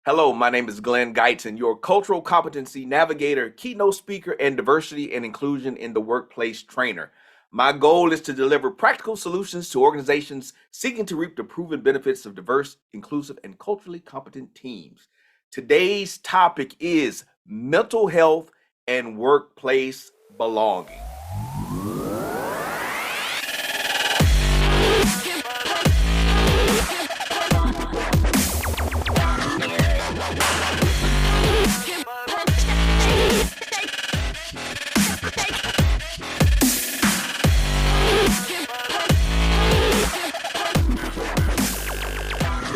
Hello, my name is Glen, Guyton, your cultural competency navigator, keynote speaker, and diversity and inclusion in the workplace trainer. My goal is to deliver practical solutions to organizations seeking to reap the proven benefits of diverse, inclusive, and culturally competent teams. Today's topic is mental health and workplace belonging.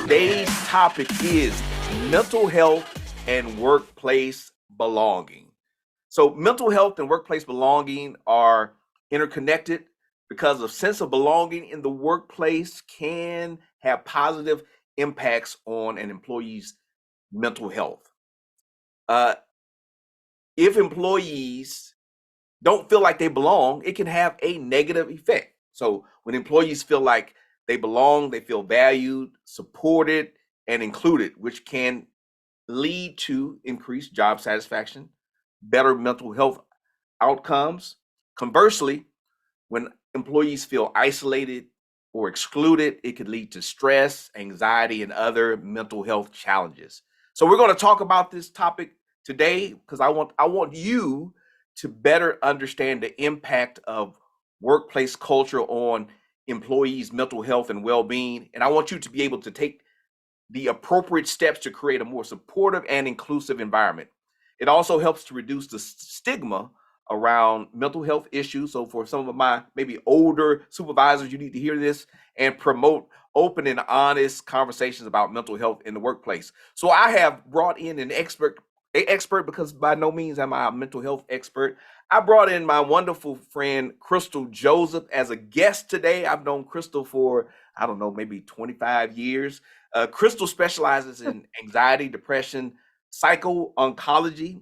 Today's topic is mental health and workplace belonging. So, mental health and workplace belonging are interconnected because a sense of belonging in the workplace can have positive impacts on an employee's mental health. Uh, if employees don't feel like they belong, it can have a negative effect. So when employees feel like they belong, they feel valued, supported, and included, which can lead to increased job satisfaction, better mental health outcomes. Conversely, when employees feel isolated or excluded, it could lead to stress, anxiety, and other mental health challenges. So we're going to talk about this topic today because I want you to better understand the impact of workplace culture on employees' mental health and well-being. And I want you to be able to take the appropriate steps to create a more supportive and inclusive environment. It also helps to reduce the stigma around mental health issues. So for some of my maybe older supervisors, you need to hear this and promote open and honest conversations about mental health in the workplace. So I have brought in an expert because by no means am I a mental health expert. I brought in my wonderful friend Crystal Joseph as a guest today. I've known Crystal for, I don't know, maybe 25 years. Crystal specializes in anxiety, depression, psycho-oncology,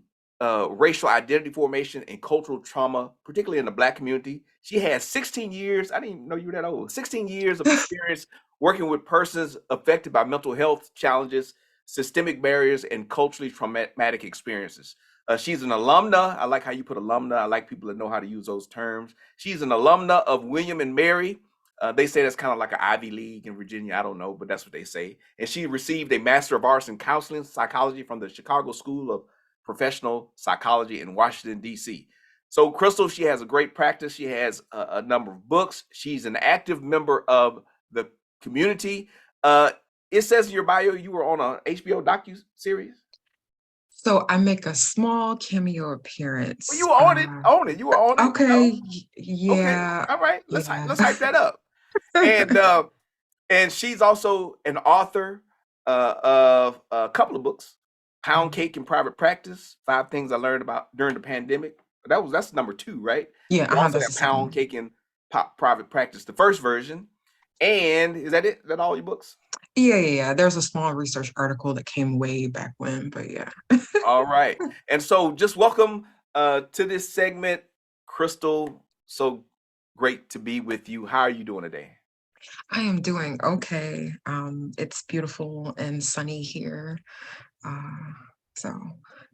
racial identity formation, and cultural trauma, particularly in the Black community. She has 16 years, I didn't even know you were that old, 16 years of experience working with persons affected by mental health challenges, systemic barriers, and culturally traumatic experiences. She's an alumna. I like how you put alumna. I like people that know how to use those terms. She's an alumna of William and Mary. They say that's kind of like an Ivy League in Virginia. I don't know, but that's what they say. And she received a Master of Arts in Counseling Psychology from the Chicago School of Professional Psychology in Washington, D.C. So, Crystal, she has a great practice. She has a number of books. She's an active member of the community. It says in your bio you were on a HBO docu-series. So I make a small cameo Well, appearance. you were on it. Own it. You were on it. Okay, Okay. yeah, All right. yeah. Let's hype that up. And and she's also an author of a couple of books: Pound Cake and Private Practice, 5 Things I Learned About During the Pandemic. That's number 2, right? Yeah, You also that's the have second Pound one. Cake and Private Practice, the first version. And is that it? Is that all your books? Yeah. There's a small research article that came way back when, but yeah. All right. And so just welcome to this segment, Crystal. So great to be with you. How are you doing today? I am doing okay. It's beautiful and sunny here. So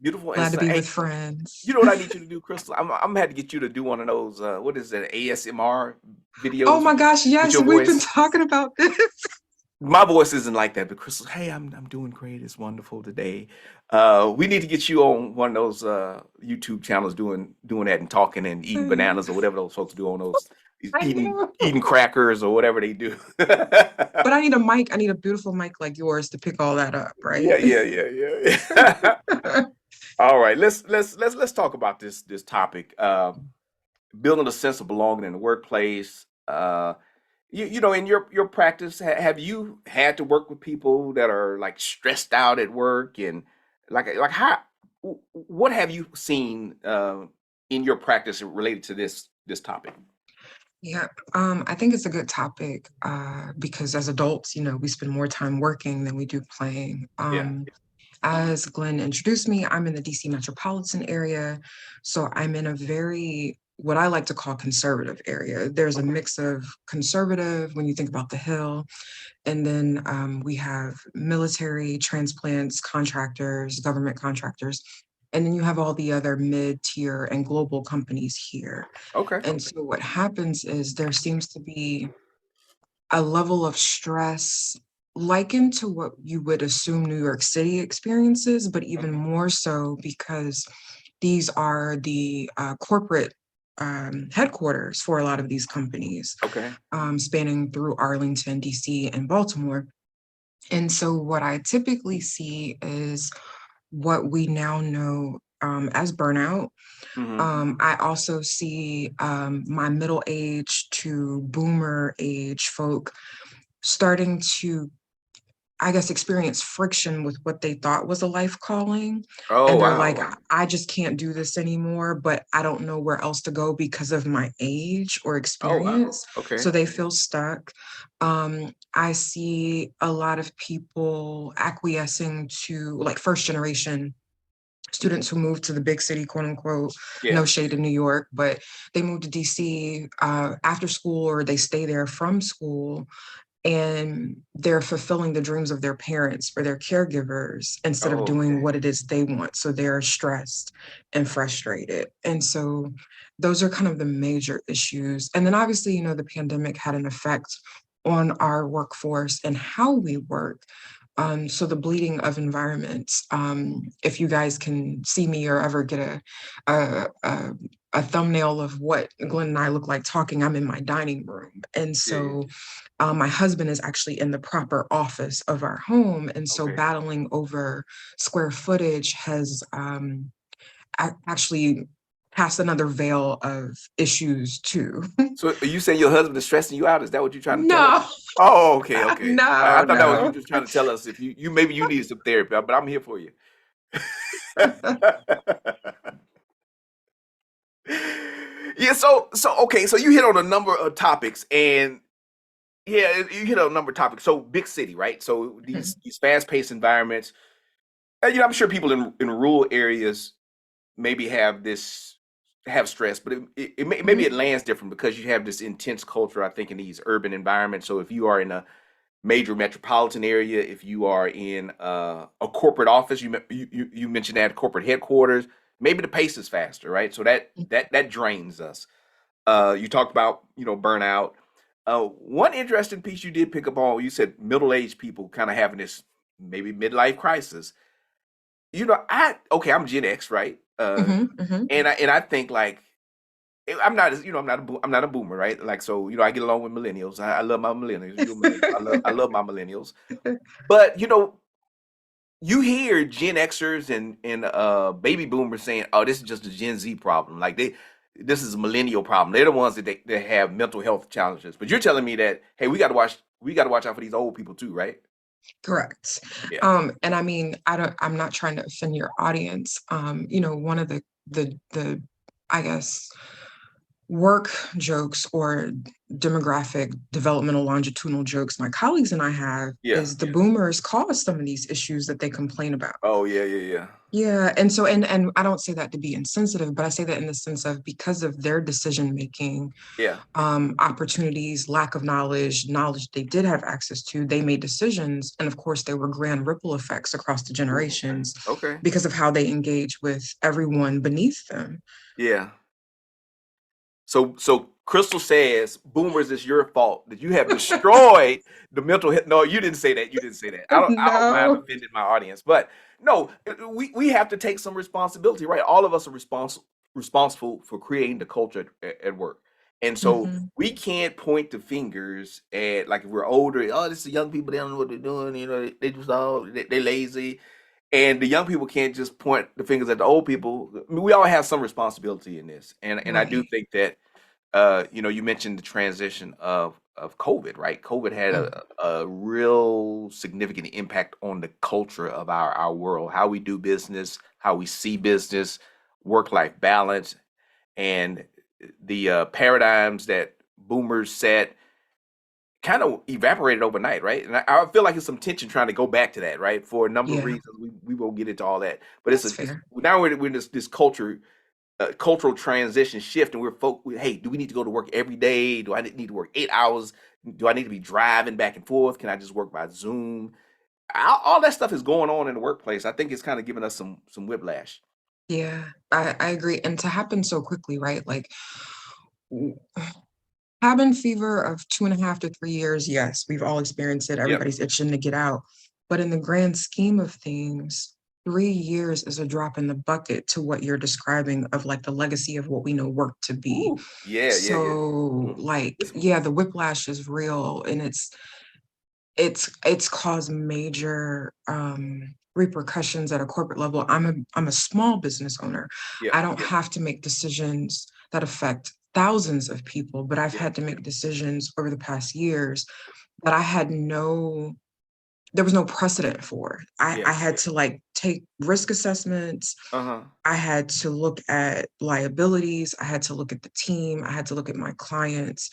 Beautiful glad to insight. be Hey, with friends. you know what I need you to do, Crystal? I'm gonna have to get you to do one of those. What is it, ASMR Oh videos my gosh, with yes, your we've been voice? talking about this. My voice isn't like that, but Crystal, hey, I'm doing great. It's wonderful today. We need to get you on one of those YouTube channels doing that and talking and eating bananas or whatever those folks do on those I eating know. eating crackers or whatever they do. But I need a mic. I need a beautiful mic like yours to pick all that up, right? Yeah. All right, let's talk about this topic. Building a sense of belonging in the workplace. You know, in your practice, have you had to work with people that are like stressed out at work and like how what have you seen in your practice related to this topic? Yeah, I think it's a good topic because as adults, we spend more time working than we do playing. Yeah. As Glenn introduced me, I'm in the DC metropolitan area. So I'm in a very what I like to call conservative area. There's a Okay. mix of conservative when you think about the Hill, and then we have military transplants, contractors, government contractors, and then you have all the other mid-tier and global companies here. Okay. And so what happens is there seems to be a level of stress likened to what you would assume New York City experiences, but even Okay. more so because these are the corporate headquarters for a lot of these companies, Okay. spanning through Arlington, DC, and Baltimore. And so, what I typically see is what we now know as burnout. Hmm. I also see my middle age to boomer age folk starting to, I guess, experience friction with what they thought was a life calling. Oh, And they're like, wow. I just can't do this anymore, but I don't know where else to go because of my age or Oh, wow. experience. Okay. So they feel stuck. I see a lot of people acquiescing to like first generation students who moved to the big city, quote unquote, Yeah. no shade in New York, but they moved to DC after school or they stay there from school and they're fulfilling the dreams of their parents or their caregivers instead of Oh, doing okay. what it is they want. So they're stressed and frustrated. And so those are kind of the major issues. And then obviously, the pandemic had an effect on our workforce and how we work. So the bleeding of environments. If you guys can see me or ever get a, a a thumbnail of what Glenn and I look like talking, I'm in my dining room. And Yeah, yeah. so my husband is actually in the proper office of our home. And so Okay. battling over square footage has actually cast another veil of issues too. So are you saying your husband is stressing you out? Is that what you're trying to tell us? No, Oh, okay, okay. I no, thought that was you no. just trying to tell us if you maybe you need some therapy, but I'm here for you. Yeah, so okay, so you hit on a number of topics, and yeah, you hit on a number of topics. So big city, right? So these fast-paced environments, and, I'm sure people in rural areas maybe have stress, but maybe it Mhm. lands different because you have this intense culture, I think, in these urban environments. So if you are in a major metropolitan area, if you are in a corporate office, you mentioned that corporate headquarters, maybe the pace is faster, right? So that drains us. You talked about burnout. One interesting piece you did pick up on, you said middle-aged people kind of having this maybe midlife crisis. I'm Gen X, right? Mhm, mhm. And I think like I'm not a boomer, right? Like, so I get along with millennials. I love my millennials. You're a millennial. I love my millennials. But you hear Gen Xers and baby boomers saying, "Oh, this is just a Gen Z problem." Like this is a millennial problem. They're the ones that have mental health challenges. But you're telling me that, hey, we got to watch out for these old people too, right? Correct. Yeah, And I mean, I'm not trying to offend your audience. One of the I guess work jokes or demographic developmental longitudinal jokes my colleagues and I have yeah. is the boomers cause some of these issues that they complain about. Oh, yeah, yeah, yeah, Yeah, and so and I don't say that to be insensitive, but I say that in the sense of because of their decision making, yeah. opportunities, lack of knowledge they did have access to, they made decisions, and of course there were grand ripple effects across the Ooh, okay, generations okay, because of how they engage with everyone beneath them. yeah. So Crystal says, "Boomers, it's your fault that you have destroyed the mental health." No, you didn't say that. You didn't say that. I don't mind No. offending my audience, but no, we have to take some responsibility, right? All of us are responsible for creating the culture at work, and so Hmm. we can't point the fingers at like if we're older. Oh, this is young people. They don't know what they're doing. They just they lazy, and the young people can't just point the fingers at the old people. I mean, we all have some responsibility in this, and I do Right. think that you mentioned the transition of COVID, right? COVID had Mm. a real significant impact on the culture of our world, how we do business, how we see business, work-life balance, and the paradigms that boomers set kind of evaporated overnight, right? And I feel like it's some tension trying to go back to that, right? For a number of Yeah, reasons, we won't get into all that, but that's it's fair. now we're in this culture. cultural transition shift, and hey, do we need to go to work every day? Do I need to work 8 hours? Do I need to be driving back and forth? Can I just work by Zoom? All that stuff is going on in the workplace. I think it's kind of giving us some whiplash. Yeah, I agree. And to happen so quickly, right? Like w- cabin fever of 2.5 to 3 years, yes, we've all experienced it. Yep. Everybody's itching to get out. But in the grand scheme of things, 3 years is a drop in the bucket to what you're describing of like the legacy of what we know work to be. Ooh, yeah, yeah, yeah. So Mhm. like, It's yeah, the whiplash is real and it's caused major repercussions at a corporate level. I'm a small business owner. yeah, I don't have to make decisions that affect thousands of people, but I've yeah, had to make decisions over the past years that there was no precedent for. I, yeah, I had yeah. to like take risk assessments. Uh-huh. I had to look at liabilities. I had to look at the team. I had to look at my clients.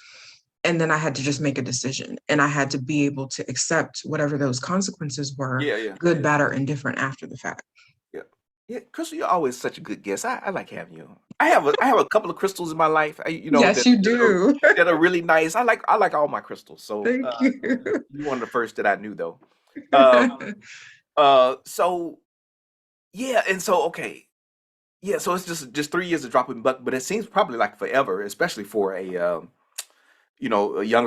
And then I had to just make a decision. And I had to be able to accept whatever those consequences were, Yeah, yeah, good, bad, or indifferent after the fact. yeah. Yeah, Crystal, you're always such a good guest. I like having you. I have a couple of crystals in my life, Yes, you do. that are really nice. I like all my crystals. So Thank you. you're one of the first that I knew though. Um, so yeah, and so okay. Yeah, so it's just 3 years of dropping buck, but it seems probably like forever, especially for younger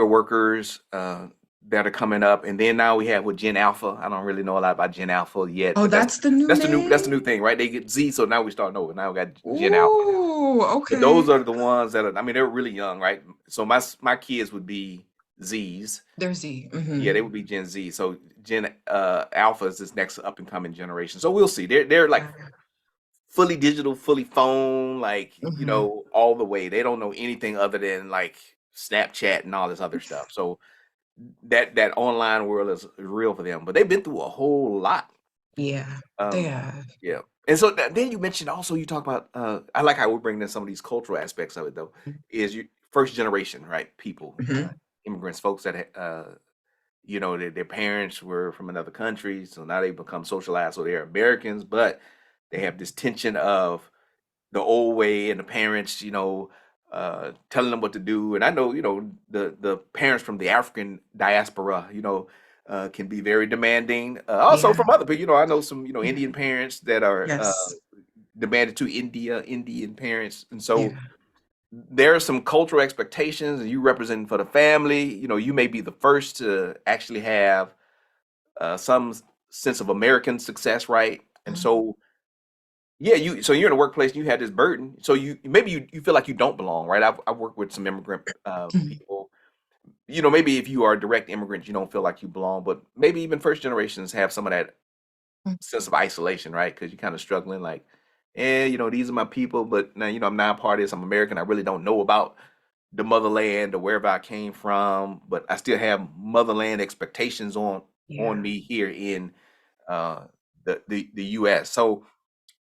workers that are coming up, and then now we have with Gen Alpha. I don't really know a lot about Gen Alpha yet, Oh, but that's the new that's the name? new thing, right? They get Z, so now we start over. Now we got Gen Alpha, Ooh, but those okay. are the ones that are. I mean, they're really young, right? So my kids would be Z's. There's Z. Yeah, they would be Gen Z. So Gen Alpha is this next up and coming generation. So we'll see. They're like Yeah. fully digital, fully phone, like, Mhm. all the way. They don't know anything other than like Snapchat and all this other stuff. So that online world is real for them. But they've been through a whole lot. Yeah, they Um, have. yeah. And so then you mentioned also you talk about I like how we're bringing in some of these cultural aspects of it though, is you first generation, right? People, Mhm. immigrants, folks that their parents were from another country, so now they become socialized, so they're Americans, but they have this tension of the old way and the parents, telling them what to do. And I know, the parents from the African diaspora, can be very demanding. Also Yeah. from other people, I know some, Indian parents that are Yes. demanded to Indian parents. And Yeah. so there are some cultural expectations, and you representing for the family. You may be the first to actually have some sense of American success, right? And Mhm. so yeah, you're in a workplace and you had this burden. So you feel like you don't belong, right? I've worked with some immigrant Mhm. people. Maybe if you are a direct immigrant, you don't feel like you belong, but maybe even first generations have some of that sense of isolation, right? Because you're kind of struggling, like, these are my people, but now I'm not a part of this. I'm American. I really don't know about the motherland or wherever I came from, but I still have motherland expectations on Yeah. me here in uh, the U.S. So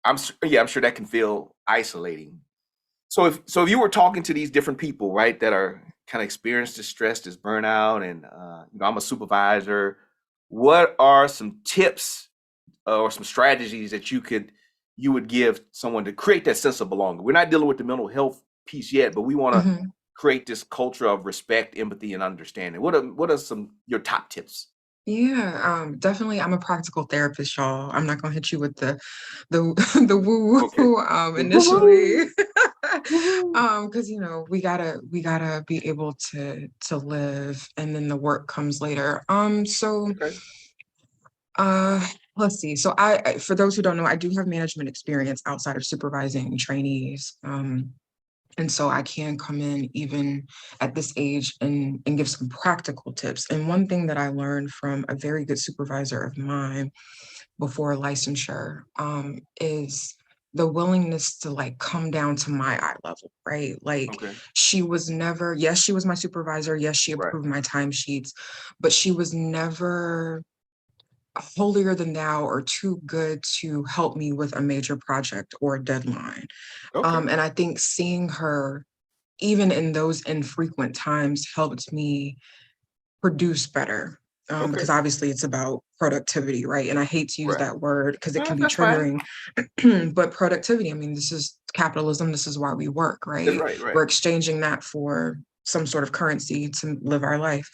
I'm sure that can feel isolating. So if you were talking to these different people, right, that are kind of experienced this stress, this burnout, and I'm a supervisor, what are some tips or some strategies that you would give someone to create that sense of belonging? We're not dealing with the mental health piece yet, but we want to Mhm. create this culture of respect, empathy, and understanding. What are some your top tips? Yeah, definitely. I'm a practical therapist, y'all. I'm not gonna hit you with the the woo Okay. woo Woo-hoo. initially. Woo-hoo. Because we gotta be able to live, and then the work comes later. Okay. Uh, let's see. So for those who don't know, I do have management experience outside of supervising trainees. And so I can come in even at this age and give some practical tips. And one thing that I learned from a very good supervisor of mine before licensure is the willingness to like come down to my eye level, right? Like Okay. she was never, yes, she was my supervisor. Yes, she Right. approved my timesheets, but she was never holier than thou or too good to help me with a major project or a deadline. Okay. And I think seeing her even in those infrequent times helped me produce better. Okay. because obviously it's about productivity, right? And I hate to use Right. that word because it can be That's fine. triggering, but productivity, I mean, this is capitalism. This is why we work, That's right? right. Right. We're exchanging that for some sort of currency to live our life.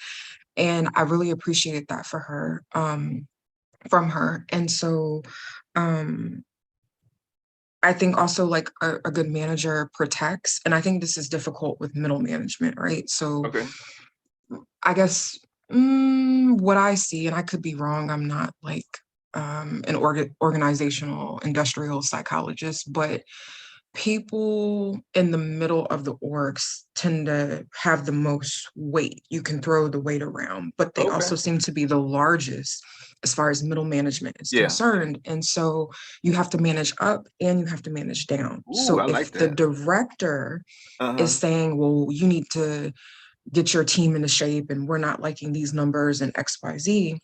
And I really appreciate that for her, from her. And so, um, I think also like a good manager protects, and I think this is difficult with middle management, right? So Okay. I guess what I see, and I could be wrong, I'm not like an organizational industrial psychologist, but people in the middle of the orgs tend to have the most weight. You can throw the weight around, but they Okay. also seem to be the largest as far as middle management is Yeah. concerned. And so you have to manage up and you have to manage down. Ooh, So I like if the that. director is Uh-huh. saying, well, you need to get your team into shape and we're not liking these numbers and XYZ,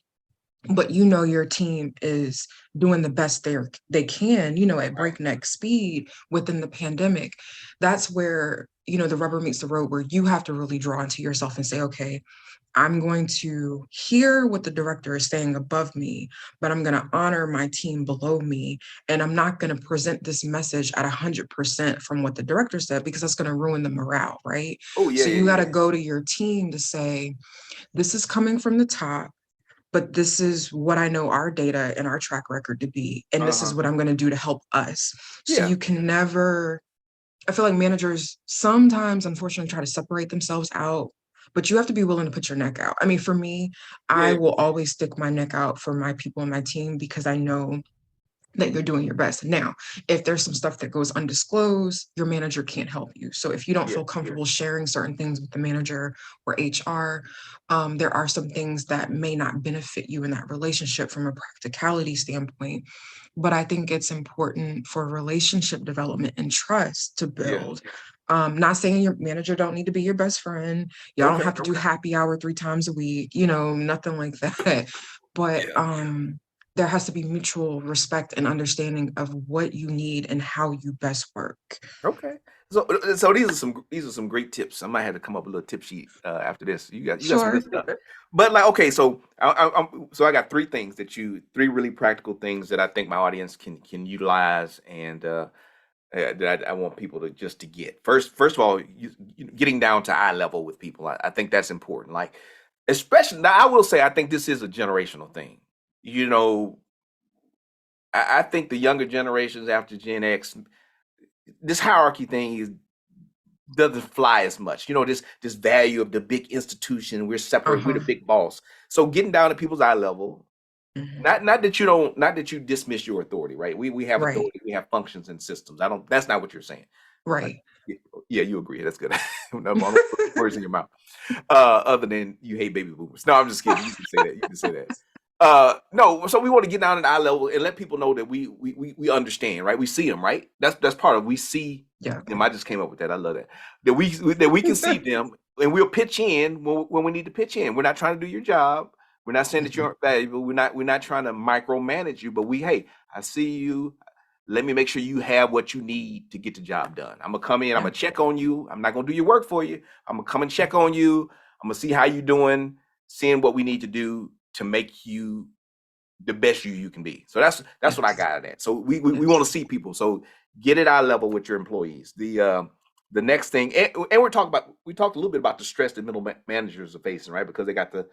but you know your team is doing the best they can, at Right. breakneck speed within the pandemic. That's where, the rubber meets the road, where you have to really draw into yourself and say, okay, I'm going to hear what the director is saying above me, but I'm going to honor my team below me. And I'm not going to present this message at 100% from what the director said, because that's going to ruin the morale, right? Oh yeah, So yeah, you got yeah. to go to your team to say, this is coming from the top, but this is what I know our data and our track record to be. And this is Uh-huh. what I'm going to do to help us. So Yeah. you can never, I feel like managers sometimes, unfortunately, try to separate themselves out, but you have to be willing to put your neck out. I mean, for me, I Yeah. will always stick my neck out for my people and my team because I know that you're doing your best. Now, if there's some stuff that goes undisclosed, your manager can't help you. So if you don't Yeah. feel Yeah. comfortable sharing certain things with the manager or HR, there are some things that may not benefit you in that relationship from a practicality standpoint. But I think it's important for relationship development and trust to Yeah. build. Not saying your manager don't need to be your best friend. Y'all don't Okay. have to do Okay. happy hour 3 times a week, nothing like that. But Yeah. there has to be mutual respect and understanding of what you need and how you best work. Okay. So these are some great tips. I might have to come up with a little tip sheet after this. You got some Sure. good stuff. But like, okay, so I got three really practical things that I think my audience can utilize, and that I want people to get. First of all, getting down to eye level with people. I think that's important. Like, especially now, I will say I think this is a generational thing. You know, I think the younger generations after Gen X, this hierarchy thing doesn't fly as much. This value of the big institution. We're separate. We're the Uh-huh. big boss. So getting down to people's eye level. Mhm. Not that you dismiss your authority, right? We have Right. authority. We have functions and systems. I don't. That's not what you're saying. Like, Right. yeah, you agree. That's good. No, I don't put words in your mouth. Other than you hate baby boomers. No, I'm just kidding. You can say that. You can say that. No, so we want to get down at eye level and let people know that we understand, right? We see them, right? That's part of we see Yeah. them. I just came up with that. I love that. That we can see them and we'll pitch in when we need to pitch in. We're not trying to do your job. We're not saying that you Mhm. aren't valuable. We're not trying to micromanage you, but hey, I see you. Let me make sure you have what you need to get the job done. I'm gonna come in, I'm Yeah. gonna check on you. I'm not gonna do your work for you. I'm gonna come and check on you. I'm gonna see how you doing, seeing what we need to do to make you the best you can be. So that's what I Yes. got at that. So we want to Yes. see people. So get it eye level with your employees. The next thing, and we talked a little bit about the stress that middle managers are facing, right? Because they got the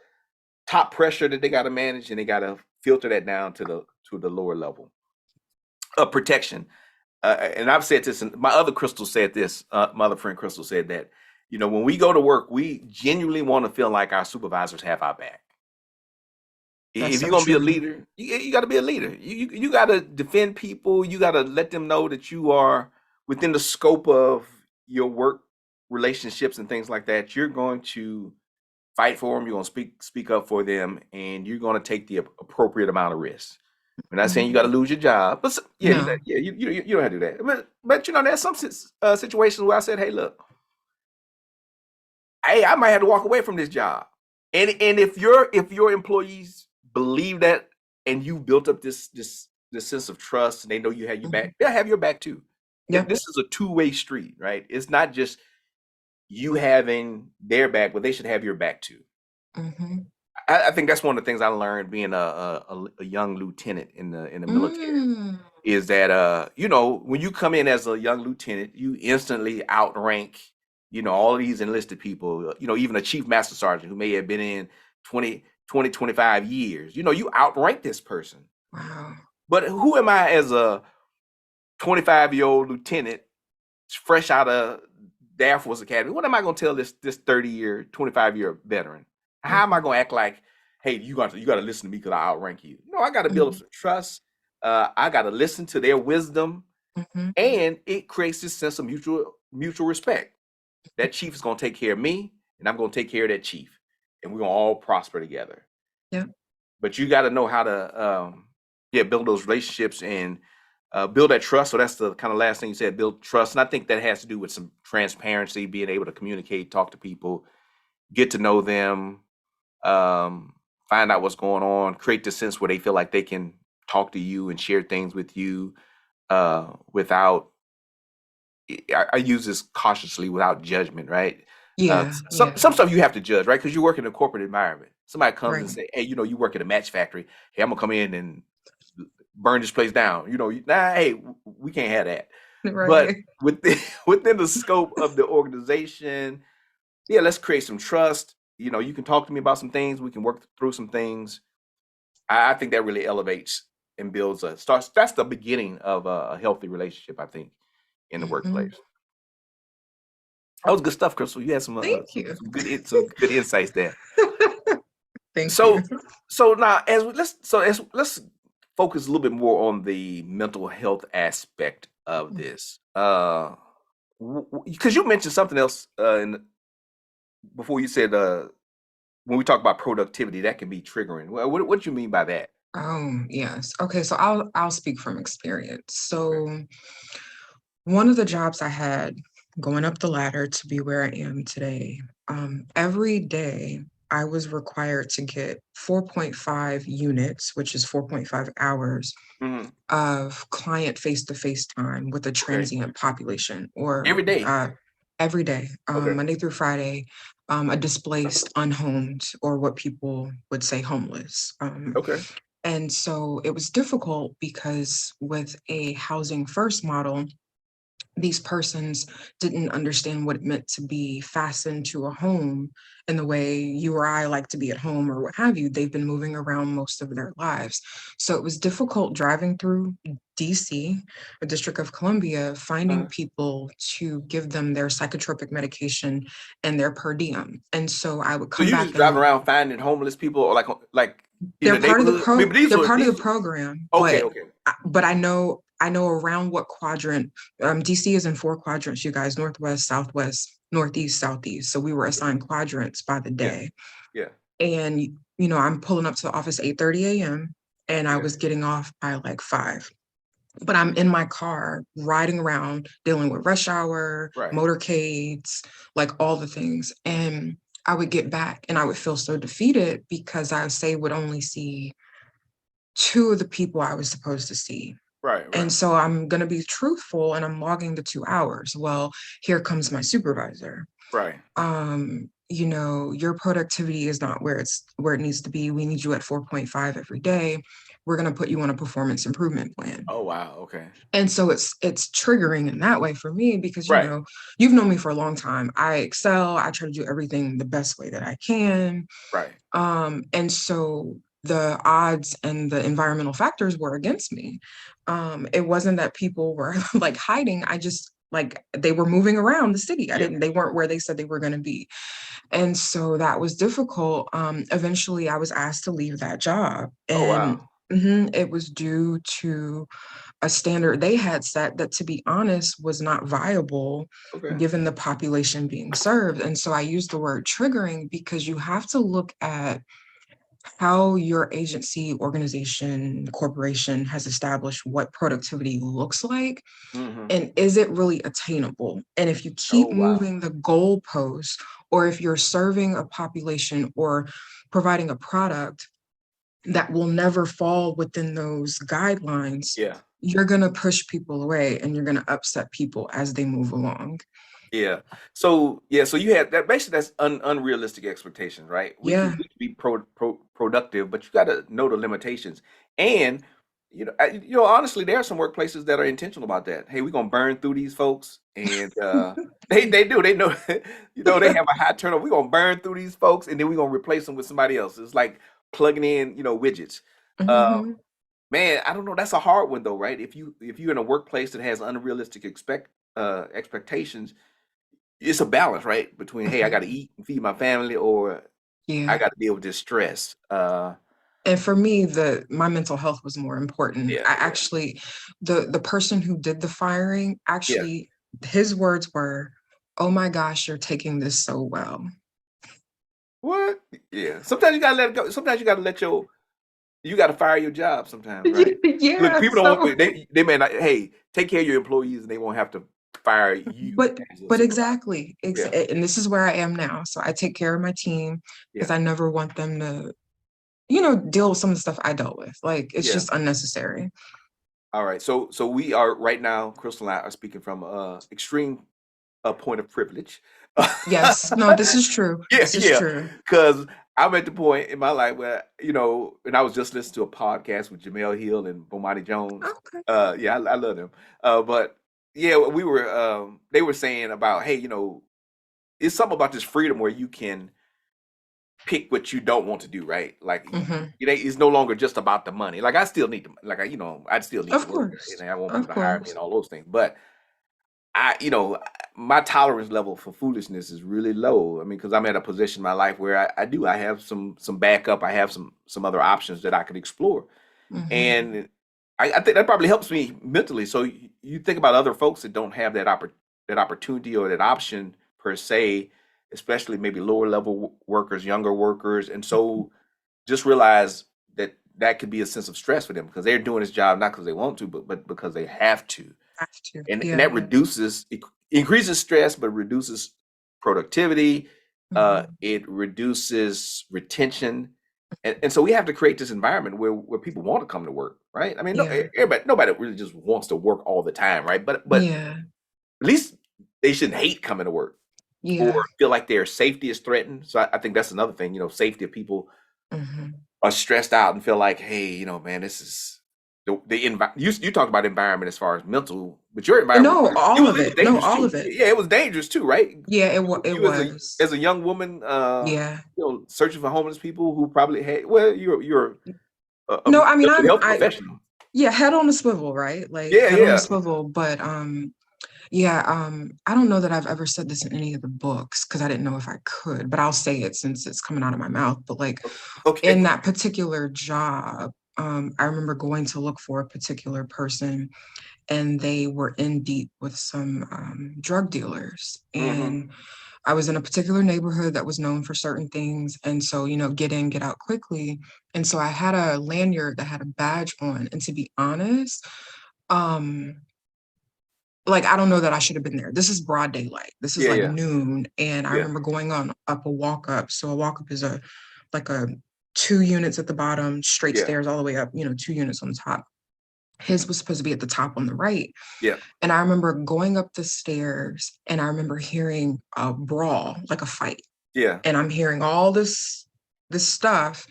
top pressure that they got to manage, and they got to filter that down to the lower level of protection. And I've said this, and my other Crystal said this. My other friend Crystal said that, when we go to work, we genuinely want to feel like our supervisors have our back. That's If you're so gonna be a true. leader, you got to be a leader. You got to defend people. You got to let them know that you are within the scope of your work relationships and things like that. You're going to fight for them. You're going to speak up for them, and you're going to take the appropriate amount of risk. We're not saying you got to Mhm. lose your job, but yeah, No. you don't have to do that. But there's some situations where I said, hey, look, hey, I might have to walk away from this job. And if your employees believe that, and you built up this sense of trust, and they know you have your Mhm. back, they'll have your back too. Yep. This is a two-way street, right? It's not just you having their back, but they should have your back too. Mhm. I think that's one of the things I learned being a young lieutenant in the military Mm. is that when you come in as a young lieutenant, you instantly outrank all of these enlisted people. Even a chief master sergeant who may have been in 25 years. You outrank this person. Wow. But who am I as a 25-year-old lieutenant, fresh out of the Air Force Academy? What am I going to tell this 30-year, 25-year veteran? How am I Mhm, going to act like, hey, you got to listen to me because I outrank you? No, I got to build up mhm, some trust. I got to listen to their wisdom, mhm. and it creates this sense of mutual respect. That chief is going to take care of me, and I'm going to take care of that chief, and we're going to all prosper together. Yeah. But you got to know how to build those relationships and build that trust. So that's the kind of last thing you said, build trust. And I think that has to do with some transparency, being able to communicate, talk to people, get to know them, find out what's going on, create the sense where they feel like they can talk to you and share things with you without, I use this cautiously, without judgment, right? Yeah, Some yeah, stuff you have to judge, right? Because you work in a corporate environment. Somebody comes and right, say, hey, you work at a match factory. Hey, I'm gonna come in and burn this place down. Nah, hey, we can't have that. But right. within the scope of the organization, yeah, let's create some trust. You can talk to me about some things. We can work through some things. I think that really elevates and builds starts. That's the beginning of a healthy relationship, I think, in the Mhm. workplace. That was good stuff, Crystal. You had some Thank you. some good insights there. Thank you. So so now let's focus a little bit more on the mental health aspect of this. Because you mentioned something else before you said when we talk about productivity, that can be triggering. Well, what do you mean by that? Yes. Okay, so I'll speak from experience. Okay. So one of the jobs I had going up the ladder to be where I am today, every day I was required to get 4.5 units, which is 4.5 hours Hmm. of client face-to-face time with a Okay. transient population, or Every day. every day, Okay. Monday through Friday, a displaced, unhomed, or what people would say homeless. Okay. And so it was difficult because with a housing first model, these persons didn't understand what it meant to be fastened to a home in the way you or I like to be at home or what have you. They've been moving around most of their lives. So it was difficult driving through DC, the District of Columbia, finding Uh-huh. people to give them their psychotropic medication and their per diem. And so I would So come you back just driving and around finding homeless people, or like in the neighborhood? I mean, but they're part of the these. program, Okay. Okay. but I know around what quadrant. DC is in 4 quadrants, you guys: northwest, southwest, northeast, southeast. So we were Okay. assigned quadrants by the Yeah. day. Yeah. And I'm pulling up to the office 8:30 a.m. and I Yeah. was getting off by like 5. But I'm in my car riding around dealing with rush hour, Right. motorcades, like all the things. And I would get back and I would feel so defeated because I say would only see 2 of the people I was supposed to see. Right. And Right. so I'm going to be truthful and I'm logging the 2 hours. Well, here comes my supervisor. Right. Your productivity is not where it needs to be. We need you at 4.5 every day. We're going to put you on a performance improvement plan. Oh wow. Okay. And so it's triggering in that way for me because Right. you've known me for a long time. I excel. I try to do everything the best way that I can. Right. And so the odds and the environmental factors were against me. It wasn't that people were like hiding. I just, like, they were moving around the city. Yeah. They weren't where they said they were going to be. And so that was difficult. Eventually I was asked to leave that job, Oh and wow. it was due to a standard they had set that, to be honest, was not viable Okay. given the population being served. And so I use the word triggering because you have to look at how your agency, organization, corporation has established what productivity looks like, Hmm. and is it really attainable? And if you Oh keep wow. moving the goalposts, or if you're serving a population or providing a product that will never fall within those guidelines, Yeah. you're going to push people away and you're going to upset people as they move along. Yeah. So you had that basically that's unrealistic expectations, right? Yeah. We can be productive, but you got to know the limitations. And honestly, there are some workplaces that are intentional about that. Hey, we're gonna burn through these folks, and they know they have a high turnover. We're gonna burn through these folks, and then we're gonna replace them with somebody else. It's like plugging in widgets. Uh, Hmm. Man, I don't know. That's a hard one though, right? If you're in a workplace that has unrealistic expectations, it's a balance, right? Between, hey, I got to Hmm. eat and feed my family, or I Yeah. got to deal with this stress. And for me, the my mental health was more important. Yeah, I yeah, actually, the person who did the firing, yeah. actually, his words were, "Oh my gosh, you're taking this so well." What? Yeah. Sometimes you gotta let it go. Sometimes you gotta you gotta fire your job. Sometimes, right? Look, Yeah. people don't So, want they may not. Hey, take care of your employees, and they won't have to fire you but as a but supervisor. exactly, Yeah, and this is where I am now. So I take care of my team because yeah, I never want them to, deal with some of the stuff I dealt with. Like it's yeah. just unnecessary. All right. So we are right now. Crystal and I are speaking from extreme a point of privilege. Yes. No, this is true. Yeah, This is yeah. true. Because I'm at the point in my life where, and I was just listening to a podcast with Jamel Hill and Bomani Jones. Okay. Yeah, I love them. But yeah, they were saying about, hey, it's something about this freedom where you can pick what you don't want to do, right? Like Hmm. it's no longer just about the money. Like I still need to, like I still need to Of work, course. and I want Of people to hire me course. and all those things. But my tolerance level for foolishness is really low. I mean, because I'm at a position in my life where I have some backup. I have some other options that I could explore, Hmm. and I think that probably helps me mentally. So you think about other folks that don't have that opportunity or that option per se, especially maybe lower level workers, younger workers, and so just realize that that could be a sense of stress for them because they're doing this job not because they want to, but because they have to, Have to. and Yeah. that increases stress but reduces productivity. Hmm. It reduces retention, and so we have to create this environment where people want to come to work, right? I mean, no, Yeah. nobody really just wants to work all the time, right? But Yeah. at least they shouldn't hate coming to work or Yeah. feel like their safety is threatened. So I think that's another thing. Safety of people Hmm. are stressed out and feel like, hey, man, this is you talked about environment as far as mental, but your environment No, all of it was it. No, dangerous all too. of it. Yeah, it was dangerous too, right? Yeah, it You was. as a young woman, Yeah. searching for homeless people who probably had you're a No, I mean, mental health professional. yeah, head on a swivel, right? Like Yeah, head on a yeah, swivel. But yeah, I don't know that I've ever said this in any of the books because I didn't know if I could, but I'll say it since it's coming out of my mouth. But like okay, in that particular job, I remember going to look for a particular person and they were in deep with some drug dealers. hmm, And I was in a particular neighborhood that was known for certain things. And so, get in, get out quickly. And so I had a lanyard that had a badge on. And to be honest, um, like I don't know that I should have been there. This is broad daylight. This is yeah, like yeah, noon. And I yeah, remember going on up a walk up. So a walk up is a 2 units at the bottom, straight yeah, stairs all the way up, 2 units on the top. His was supposed to be at the top on the right. yeah, And I remember going up the stairs and I remember hearing a brawl, like a fight. yeah. And I'm hearing all this stuff.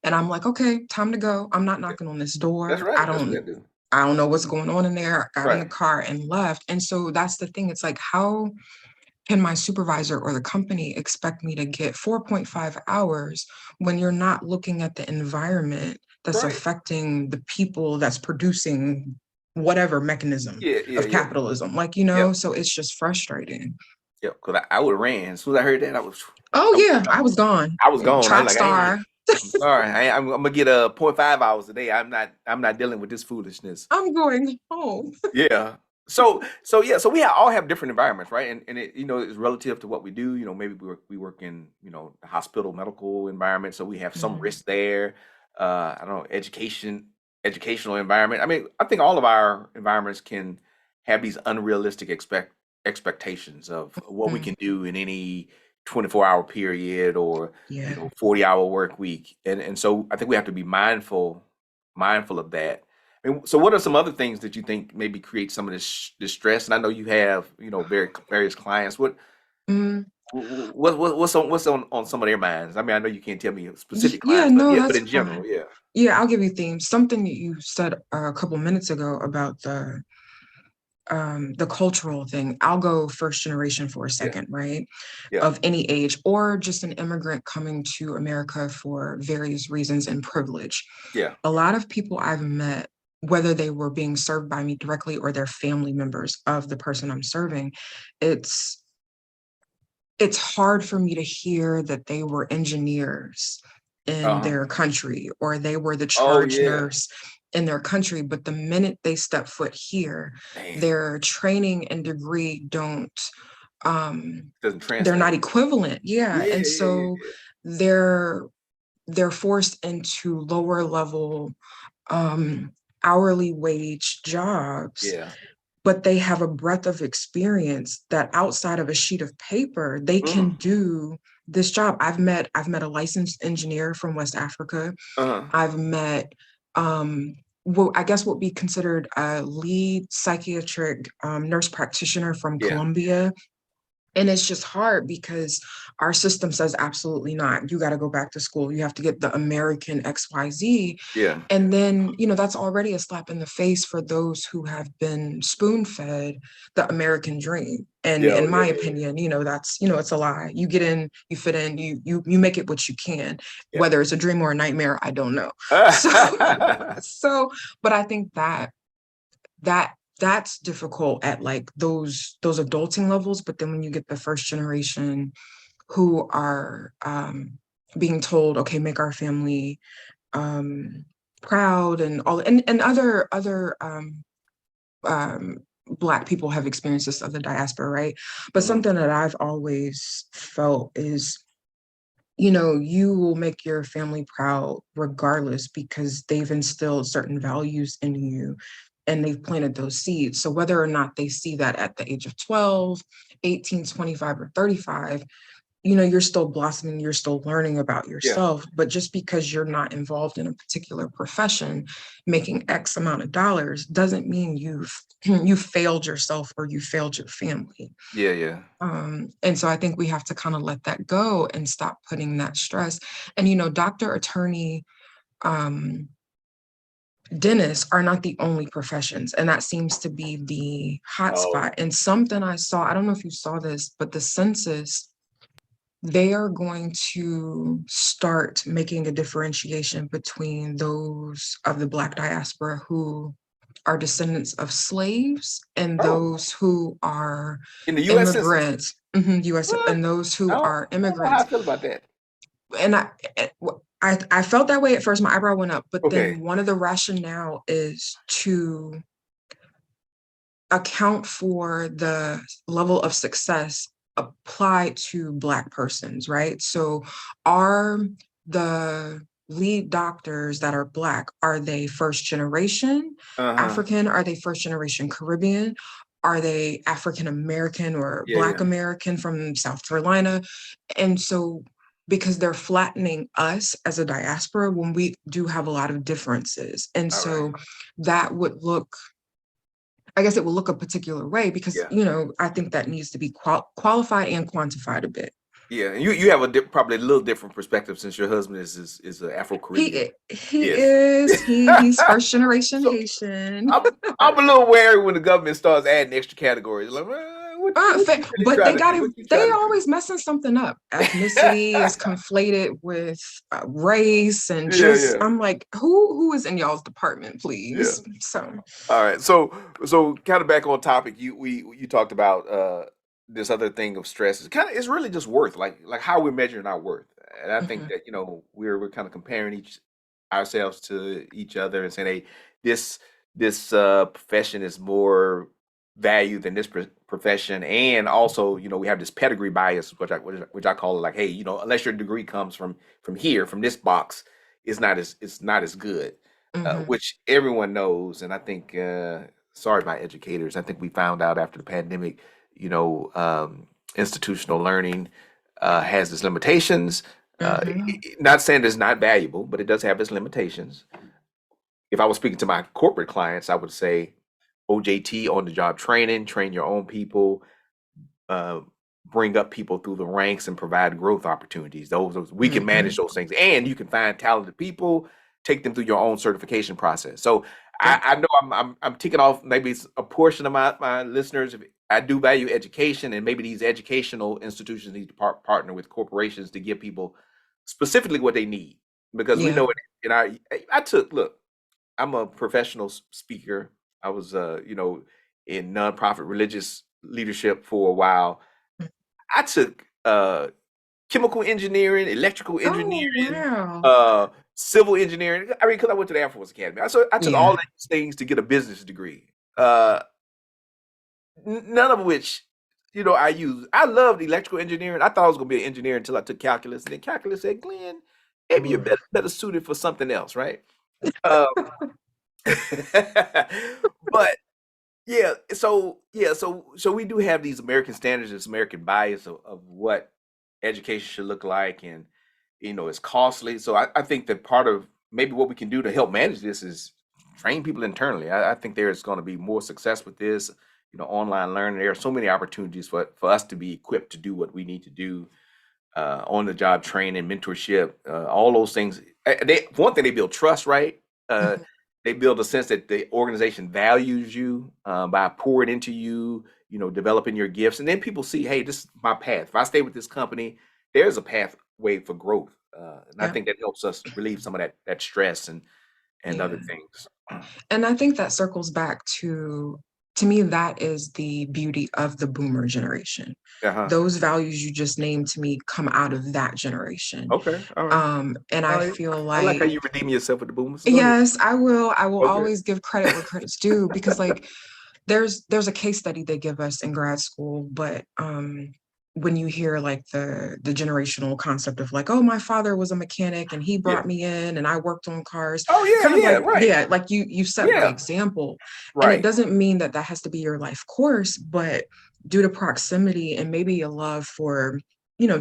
And I'm like, okay, time to go. I'm not knocking on this That's door. right. That's what they do. I don't know what's going on in there. I got in the Right, car and left. And so that's the thing. It's like, how can my supervisor or the company expect me to get 4.5 hours when you're not looking at the environment that's right. affecting the people that's producing whatever mechanism Yeah, yeah, of yeah. capitalism? Like, Yep, so it's just frustrating. yep. Because I would have ran as soon as I heard that. Oh I, yeah, I was gone. I was gone. I Track like I ain't. star. I'm sorry. I'm gonna get a point 0.5 hours a day. I'm not dealing with this foolishness. I'm going home. Yeah. So yeah. So all have different environments, right? And it is relative to what we do. Maybe we work in the hospital medical environment, so we have some Mhm. risk there. I don't know, educational environment. I mean, I think all of our environments can have these unrealistic expectations of what we Mhm. can do in any 24-hour period or Yeah. 40-hour work week, and so I think we have to be mindful of that. And so what are some other things that you think maybe create some of this stress? And I know you have, various clients. Mm, What's on some of their minds? I mean, I know you can't tell me specific yeah, clients, but no, yeah, but that's in general, fine. yeah. Yeah, I'll give you themes. Something that you said a couple minutes ago about the cultural thing. I'll go first generation for a Yeah. second, right? Yeah. Of any age, or just an immigrant coming to America for various reasons and privilege. Yeah. A lot of people I've met, whether they were being served by me directly or they're family members of the person I'm serving, it's it's hard for me to hear that they were engineers in Uh-huh. their country or they were the Oh charge yeah. nurse in their country. But the minute they step foot here, Man, their training and degree don't, um, doesn't they're not translate. equivalent. Yeah. Yeah, And yeah, yeah, so they're they're forced into lower level um hourly wage jobs, yeah. but they have a breadth of experience that outside of a sheet of paper, they Yeah. can do this job. I've met a licensed engineer from West Africa. Uh-huh. I've met well, I guess what would be considered a lead psychiatric nurse practitioner from Yeah. Colombia. And it's just hard because our system says absolutely not. You got to go back to school. You have to get the American XYZ. Yeah. And then, that's already a slap in the face for those who have been spoon fed the American dream. And Yeah. Oh, in yeah, my yeah, opinion, that's, it's a lie. You get in, you fit in, you make it what you can, yeah. whether it's a dream or a nightmare, I don't know. So, Yeah. so, but I think that's difficult at like those adulting levels. But then when you get the first generation who are being told, okay, make our family um, proud, and all, and other um, Black people have experienced this of the diaspora, right? But Mhm. something that I've always felt is, you will make your family proud regardless because they've instilled certain values in you and they've planted those seeds. So whether or not they see that at the age of 12, 18, 25, or 35, you're still blossoming, you're still learning about Yeah. yourself. But just because you're not involved in a particular profession, making X amount of dollars doesn't mean you failed yourself or you failed your family. Yeah. Yeah. And so I think we have to kind of let that go and stop putting that stress. And doctor, attorney, um, dentists are not the only professions, and that seems to be the hot spot. Oh. And something I saw, I don't know if you saw this, but the census, they are going to start making a differentiation between those of the Black diaspora who are descendants of slaves and Oh. those who are In the U.S. Census. immigrants, US, What? and those I who don't, are I don't know how immigrants. I feel about that. And I felt that way at first. My eyebrow went up, but Okay. then one of the rationale is to account for the level of success applied to Black persons, right? So are the lead doctors that are Black, are they first generation Uh-huh. African? Are they first generation Caribbean? Are they African American or Yeah. Black Yeah. American from South Carolina? And so, because they're flattening us as a diaspora when we do have a lot of differences. And All right. so that would look, I guess it will look a particular way because, Yeah. I think that needs to be qualified and quantified a bit. Yeah. And you have probably a little different perspective since your husband is an Afro-Caribbean. He Yes. is, he's first generation So Haitian. I'm a little wary when the government starts adding extra categories. Like, what you really But trying to do? What you they trying to always messing something up. Ethnicity is do? conflated with race, and Yeah, just, yeah, I'm like, who is in y'all's department, yeah. please? So, All right. So kind of back on topic. You talked about this other thing of stress. It's really just worth, like how we're measuring our worth. And I think mhm, that we're kind of comparing each ourselves to each other and saying, hey, this profession is more value than this profession, and also we have this pedigree bias, which I call it, like, hey, unless your degree comes from here, from this box, it's not as good, mhm, which everyone knows. And I think, sorry, my educators, I think we found out after the pandemic, institutional learning has its limitations. mhm, Not saying it's not valuable, but it does have its limitations. if I was speaking to my corporate clients, I would say OJT, on the job training, train your own people, uh, bring up people through the ranks and provide growth opportunities. Those we can manage Mhm. those things, and you can find talented people, take them through your own certification process. So Yep. I know I'm ticking off maybe it's a portion of my listeners. I do value education, and maybe these educational institutions need to partner with corporations to give people specifically what they need, because we know Yeah. it in our. I took look. I'm a professional speaker. I was, in nonprofit religious leadership for a while. Mm. I took chemical engineering, electrical Oh, engineering, wow. uh, civil engineering. I mean, because I went to the Air Force Academy. I took all Yeah. these things to get a business degree. Uh, None of which, I use. I loved electrical engineering. I thought I was going to be an engineer until I took calculus, and then calculus said, "Glenn, maybe you're Oof. better suited for something else, right?" Um, but so we do have these American standards, this American bias of what education should look like, and it's costly. So I think that part of maybe what we can do to help manage this is train people internally. I think there's going to be more success with this. Online learning. There are so many opportunities for us to be equipped to do what we need to do, on the job training, mentorship, all those things. One thing, they build trust, right? Uh, Mhm. they build a sense that the organization values you, by pouring into you, developing your gifts, and then people see, hey, this is my path. If I stay with this company, there's a pathway for growth, and I Yeah. think that helps us relieve some of that stress and other Yeah. things. And I think that circles back to me, that is the beauty of the boomer generation. Uh huh. Those values you just named to me come out of that generation. Okay. All right. And All I right. feel I like how like, you redeem yourself with the boomers. Go ahead. yes, I will Okay. always give credit where credit's due, because like there's a case study they give us in grad school, but when you hear like the generational concept of like, oh, my father was a mechanic and he Yeah. brought me in and I worked on cars, Oh yeah. kind of Yeah. like, Right. yeah, like you set the Yeah. example. And it Right. doesn't mean that that has to be your life course, but due to proximity and maybe a love for,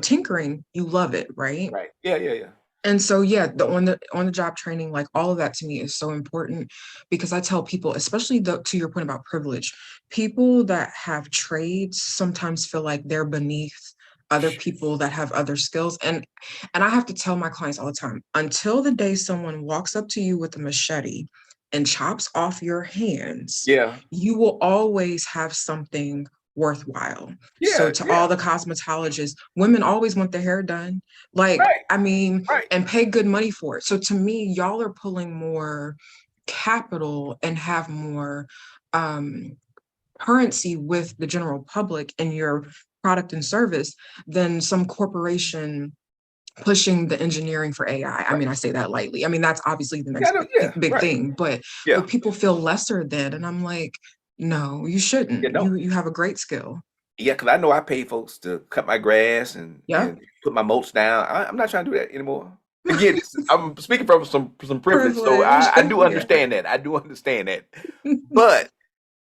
tinkering, you love it, right? Right. Yeah. Yeah. Yeah. And so yeah, the on the job training, like all of that to me is so important, because I tell people, especially to your point about privilege, people that have trades sometimes feel like they're beneath other people that have other skills. And I have to tell my clients all the time, until the day someone walks up to you with a machete and chops off your hands, Yeah. you will always have something worthwhile. So Yeah. to Yeah. all the cosmetologists, women always want their hair done. Like, Right. I mean, Right. and pay good money for it. So to me, y'all are pulling more capital and have more um, currency with the general public in your product and service than some corporation pushing the engineering for AI. I Right. mean, I say that lightly. I mean, that's obviously the Yeah. next No, yeah. big Right. thing, but Yeah. people feel lesser than, and I'm like, no, you Yeah. shouldn't. No. You have a great skill. Yeah. Because I know I pay folks to cut my grass and Yep. put my mulch down. I'm not trying to do that anymore. Again, I'm speaking from some privilege, so Privilege. I do Yeah. understand that. I do understand that. But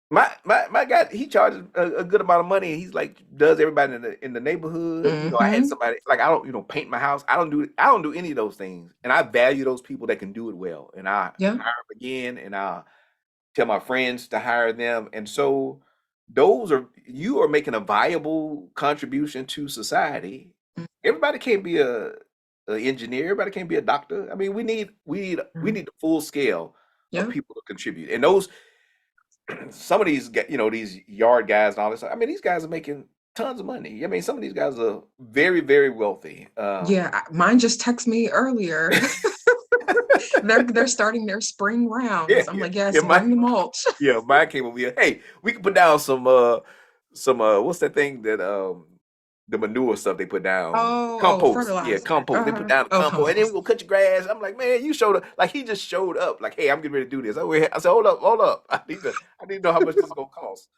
my guy, he charges a good amount of money. He's like does everybody in the neighborhood. I had Hmm. somebody like I don't paint my house. I don't do any of those things, and I value those people that can do it well. And I Yeah. hire them again, and I tell my friends to hire them. And so you are making a viable contribution to society. Everybody can't be a engineer. Everybody can't be a doctor. I mean, we need the full scale of Yeah. people to contribute. And those some of these yard guys and all this. I mean, these guys are making tons of money. I mean, some of these guys are very, very wealthy. Yeah, mine just texted me earlier. They're starting their spring Yeah, rounds. I'm yeah, like, yeah. yes, My bring the mulch. Yeah, mine came over here. Hey, we can put down some what's that thing that the manure stuff they put down? Oh, Compost. Yeah, fertilizer. compost. They put down the Oh, compost, and then we compost. gonna cut your grass. I'm like, man, you showed up. Like he just showed up. Like, hey, I'm getting ready to do this. I said, hold up. I need to know how much this is gonna cost.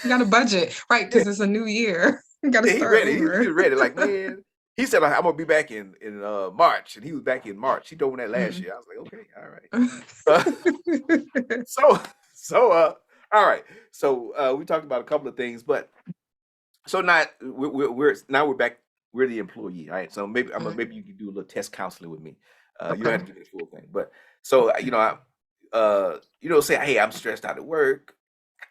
You got a budget, right? Yeah, Because it's a new year. You got to yeah, he start ready. He over. was ready. Like, man, he said I'm gonna be back in March, and he was back in March. He told me that last Mm. year. I was like, okay, all right. So so all right. So we talked about a couple of things, but so now we're back. We're the employee, all right? So Mm. maybe you can do a little test counseling with me. You don't Okay. have to give me the full thing, but so say, hey, I'm stressed out at work.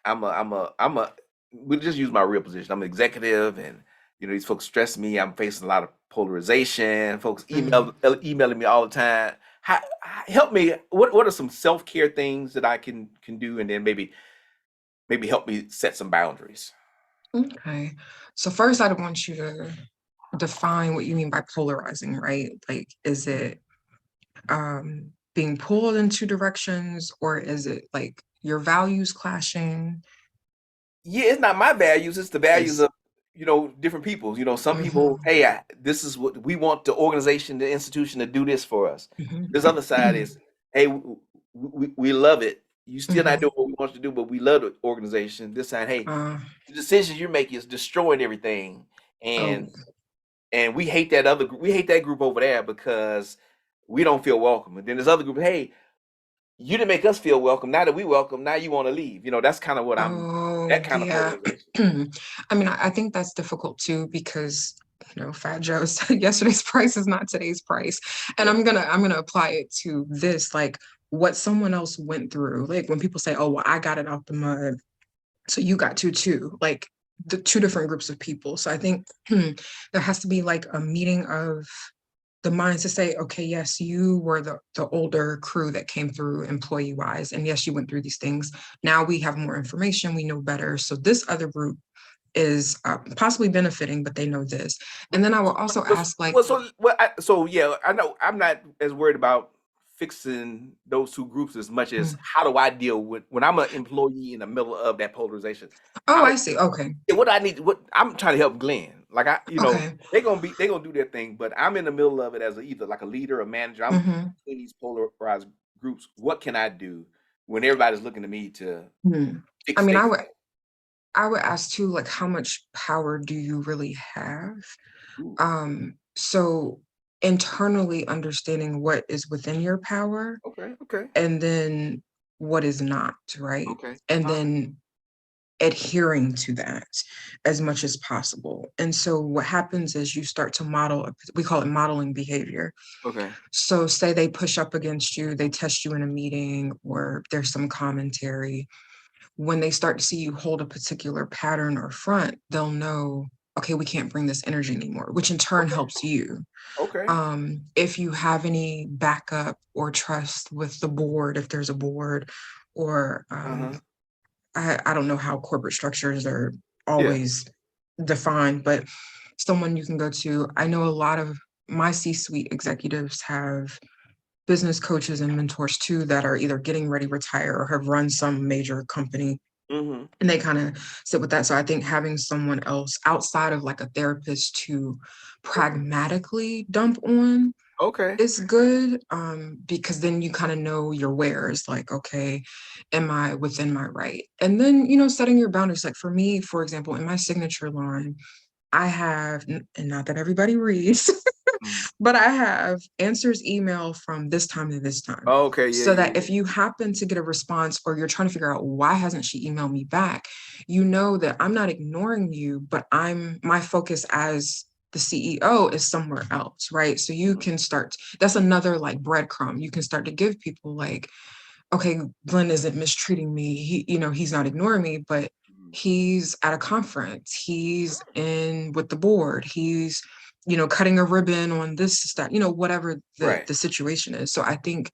I'm a we'll just use my real position. I'm an executive, and these folks stress me. I'm facing a lot of polarization. Folks Mm. emailing me all the time. Help me. What are some self-care things that I can do, and then maybe help me set some boundaries. Okay. So first, I want you to define what you mean by polarizing, right? Like, is it being pulled in two directions, or is it like your values clashing? Yeah, it's not my values, it's the values It's of, different people. Some people, mhm, hey, this is what we want, the organization, the institution to do this for us. This other side mhm. is, hey, we love it. You still not Mhm. doing what we want you to do, but we love the organization. This side, hey, Uh, the decisions you're making is destroying everything. oh, And we hate we hate that group over there because we don't feel welcome. And then this other group, hey, you didn't make us feel welcome. Now that we welcome, now you want to leave. That's kind of what that oh, kind of yeah. polarization. I mean, I think that's difficult too because Fat Joe said yesterday's price is not today's price, and Yeah. I'm gonna apply it to this, like what someone else went through. Like when people say, "Oh, well, I got it out the mud, so you got to too," like the two different groups of people. So I think there has to be like a meeting of the minds to say, okay, yes, you were the older crew that came through employee wise, and yes, you went through these things. Now we have more information, we know better. So this other group is possibly benefiting, but they know this. And then I will also ask, like, Yeah, I know I'm not as worried about fixing those two groups as much as mm, how do I deal with when I'm an employee in the middle of that polarization. oh, How I see. Okay, Yeah, what I need, what I'm trying to help Glenn. Like okay. they're gonna do their thing, but I'm in the middle of it as either like a leader or manager. I'm Hmm. in these polarized groups. What can I do when everybody's looking to me to Hmm. I fix mean, their I would ask too, like, how much power do you really have? Ooh, So internally understanding what is within your power okay, okay, and then what is not, right? okay. And All right. then adhering to that as much as possible. And so what happens is you start to model, we call it modeling behavior. Okay. So say they push up against you, they test you in a meeting, or there's some commentary. When they start to see you hold a particular pattern or front, they'll know, okay, we can't bring this energy anymore, which in turn Okay. helps you. Okay. If you have any backup or trust with the board, if there's a board, or Uh-huh. I don't know how corporate structures are Yeah. always defined, but someone you can go to. I know a lot of my C-suite executives have business coaches and mentors too that are either getting ready to retire or have run some major company, Mm-hmm. and they kind of sit with that. So I think having someone else outside of like a therapist to Okay. pragmatically dump on Okay. is good, because then you kind of know your wares, like, okay, am I within my right? And then, setting your boundaries. Like for me, for example, in my signature line, I have, and not that everybody reads, Mm. but I have answers email from this time to this time. Okay. Yeah. So that Yeah. if you happen to get a response or you're trying to figure out why hasn't she emailed me back, you know that I'm not ignoring you, but my focus as the CEO is somewhere else, right? So you Yeah. can start, that's another like breadcrumb. You can start to give people like, okay, Glenn isn't mistreating me. He's not ignoring me, but Mhm. he's at a conference. He's in with the board. He's, cutting a ribbon on this stuff, whatever the Right. the situation is. So I think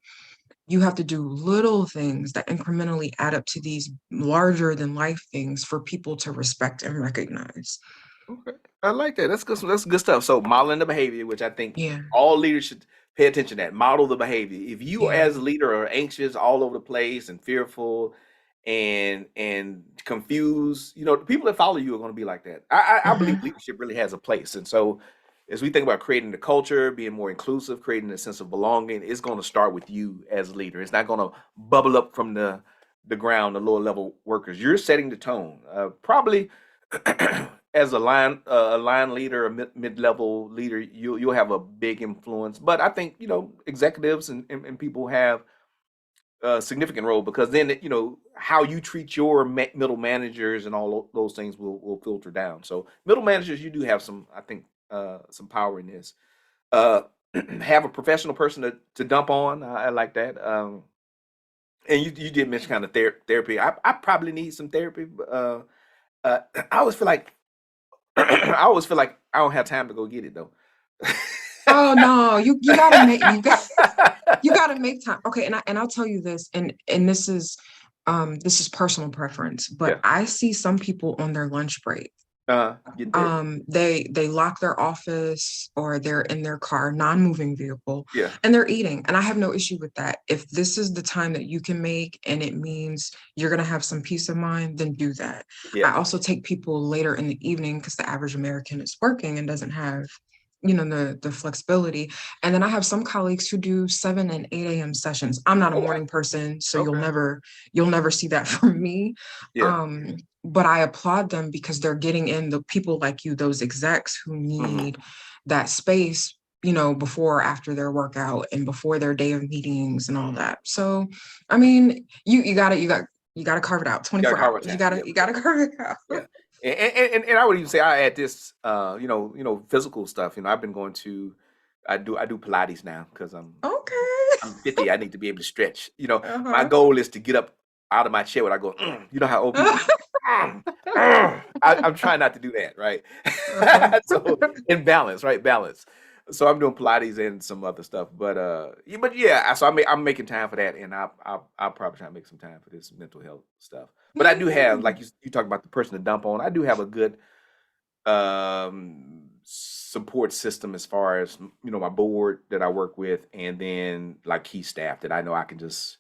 you have to do little things that incrementally add up to these larger than life things for people to respect and recognize. Okay. I like that. That's good. That's good stuff. So modeling the behavior, which I think Yeah. all leaders should pay attention to that. Model the behavior. If you Yeah. as a leader are anxious all over the place and fearful and confused, the people that follow you are going to be like that. I believe Hmm. leadership really has a place. And so as we think about creating the culture, being more inclusive, creating a sense of belonging, it's going to start with you as a leader. It's not going to bubble up from the ground, the lower level workers. You're setting the tone. Probably as a line leader, a mid level leader, you'll have a big influence. But I think executives and people have a significant role because then how you treat your middle managers and all those things will filter down. So middle managers, you do have some, I think, some power in this. Uh, have a professional person to dump on. I like that. And you did mention kind of therapy. I probably need some therapy. I always feel like I always feel like I don't have time to go get it though. Oh no, you gotta make you gotta make time. Okay, and I'll tell you this, and this is personal preference, but Yeah. I see some people on their lunch break. Getting therapy. They lock their office or they're in their car, non-moving vehicle, Yeah. and they're eating. And I have no issue with that. If this is the time that you can make and it means you're gonna have some peace of mind, then do that. Yeah. I also take people later in the evening because the average American is working and doesn't have, you know, the flexibility. And then I have some colleagues who do 7 and 8 a.m. sessions. I'm not a Okay. morning person, so Okay. you'll never see that from me. Yeah. Um, but I applaud them because they're getting in the people like you, those execs who Hmm. need that space, you know, before or after their workout and before their day of meetings and all Hmm. that. So, I mean, you gotta carve it out. You gotta 24 carve out hours. time. Yeah. You gotta carve it out. Yeah. And I would even say I add this, physical stuff. I've been going to, I do Pilates now because Okay. I'm 50. I need to be able to stretch. My Uh-huh. goal is to get up out of my chair when I go. You know how old people do. I'm trying not to do that, right? Uh-huh. So in balance, right? Balance. So I'm doing Pilates and some other stuff, but yeah. So I'm making time for that, and I'll probably try to make some time for this mental health stuff. But I do have, Yeah. like you talk about the person to dump on. I do have a good support system as far as my board that I work with, and then like key staff that I know I can just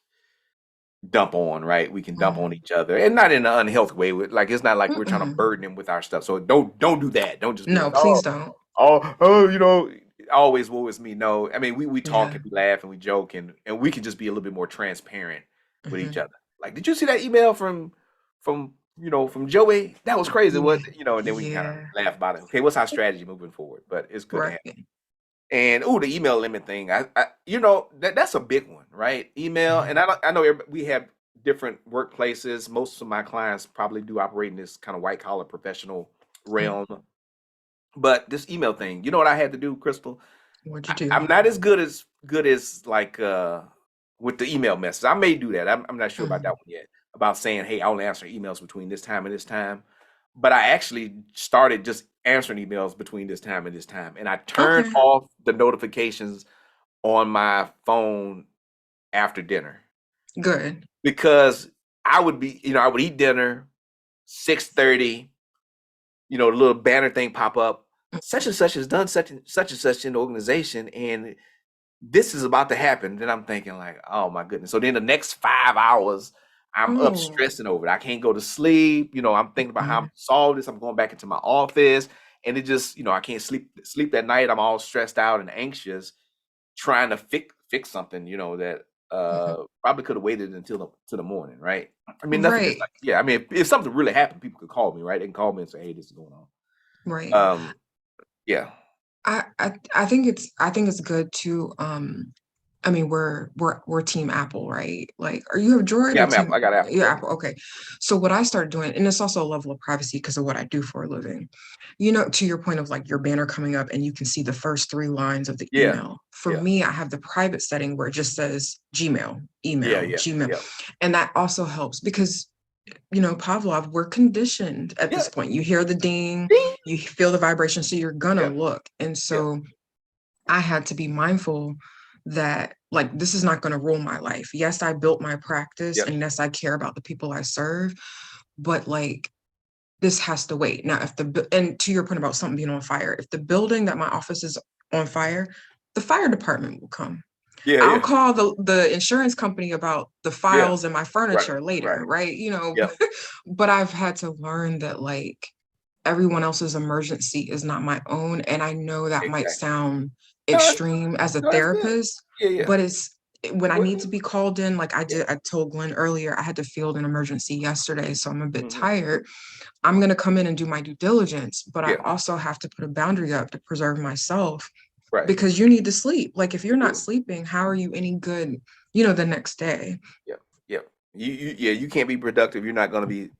dump on, right? We can dump on Mhm. each other, and not in an unhealthy way. Like it's not like we're trying to Mm-mm. burden them with our stuff. So don't do that. Don't just be No, like, please don't. always woe is me. No, I mean we talk Yeah. and we laugh and we joke and we can just be a little bit more transparent with each Mhm. other. Like, did you see that email from Joey? That was crazy. Yeah. And then we can kind of Yeah. laugh about it. Okay, what's our strategy moving forward? But it's good to have. Right. And the email limit thing, that's a big one, right? Email, and Mhm. I know we have different workplaces. Most of my clients probably do operate in this kind of white collar professional Yeah. realm, but this email thing, you know what I had to do, Crystal? What'd you do? I'm not as good as like with the email message. I may do that. I'm not sure about that Mhm. one yet. About saying, hey, I only answer emails between this time and this time. But I actually started just answering emails between this time and this time. And I turned Okay. off the notifications on my phone after dinner Good. because I would eat dinner 6:30, the little banner thing pop up. Such and such has done such and such in the organization, and this is about to happen. Then I'm thinking like, oh my goodness. So then the next 5 hours, I'm up Oh. stressing over it. I can't go to sleep. I'm thinking about how I'm Mhm. gonna solve this. I'm going back into my office, and it just, I can't sleep that night. I'm all stressed out and anxious, trying to fix something, that Mhm. probably could have waited until to the morning, right? I mean, nothing just Right. like, yeah. I mean, if something really happened, people could call me, right? They can call me and say, hey, this is going on. Right. Yeah, I think it's good to I mean we're team Apple, right? Like are you have Droid yeah. or team I got Apple. yeah, Yep. Apple, okay. So what I started doing, and it's also a level of privacy because of what I do for a living. You know, to your point of like your banner coming up and you can see the first 3 lines of the Yeah, email. For yeah, me, I have the private setting where it just says Gmail, yeah, email, yeah, Gmail. yeah, And that also helps because you know, Pavlov, we're conditioned at yeah. this point. You hear the ding, Ding. you feel the vibration, so you're gonna Yeah, look. And yeah, so I had to be mindful that like this is not going to rule my life. Yes, I built my practice yeah, and yes, I care about the people I serve, but like this has to wait. Now, and to your point about something being on fire, if the building that my office is on fire, the fire department will come. yeah, I'll yeah, call the insurance company about the yeah. files and my Right, furniture right. later, right? You know, Yep. but I've had to learn that like everyone else's emergency is not my own. And I know that might Exactly. sound No, that's extreme as a no, that's good. therapist, Yeah, yeah. but it's when I Well, need to be called in, like yeah. I told Glenn earlier, I had to field an emergency yesterday, so I'm a bit Mhm. tired. I'm going to come in and do my due diligence, but I Yeah. also have to put a boundary up to preserve myself Right. because you need to sleep. Like if you're You not do. sleeping, how are you any good, you know, the next day? Yep. Yep. You can't be productive. You're not gonna be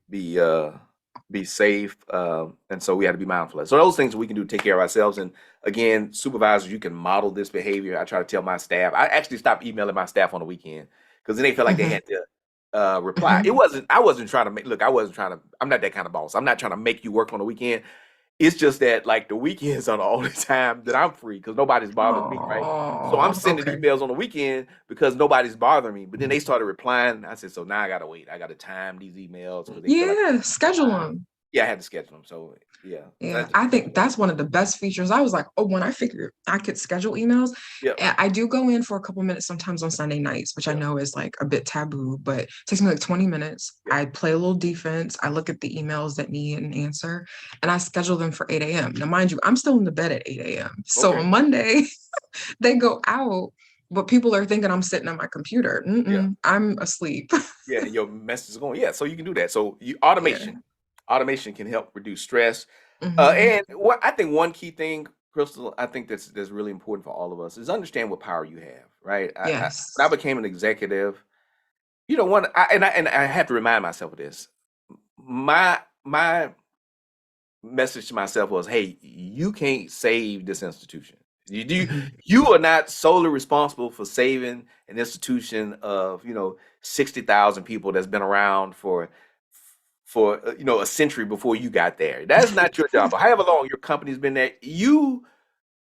safe. And so we have to be mindful of. So those things we can do to take care of ourselves. And again, supervisors, you can model this behavior. I try to tell my staff. I actually stopped emailing my staff on the weekend because then they felt like they Mhm. had to reply. Mhm. I wasn't trying to make, look, I wasn't trying to, I'm not that kind of boss. I'm not trying to make you work on the weekend. It's just that like the weekends are the only time that I'm free because nobody's bothering me, right? So I'm Oh, sending okay. emails on the weekend because nobody's bothering me. But then they started replying. I said, so now I gotta wait. I gotta time these emails because they feel like Yeah, schedule them. yeah, I had to schedule them. So yeah, Yeah, that's I think that's one of the best features. I was like, oh, when I figured I could schedule emails, yeah, I do go in for a couple minutes sometimes on Sunday nights, which I yeah, know is like a bit taboo, but it takes me like 20 minutes. yeah. I play a little defense. I look at the emails that need an answer and I schedule them for 8 a.m. Now, mind you, I'm still in the bed at 8 a.m. So Okay, on Monday, they go out, but people are thinking I'm sitting at my computer. yeah, I'm asleep. yeah. And your message is going, yeah. So you can do that. So you Yeah. automation can help reduce stress. Hmm. And what I think one key thing, Crystal, I think that's really important for all of us is understand what power you have, right? When I Yes. became an executive, you don't want to, and I have to remind myself of this. My message to myself was, hey, you can't save this institution. Hmm. You are not solely responsible for saving an institution of 60,000 people that's been around for a century before you got there. That's not your job. Or however long your company's been there, you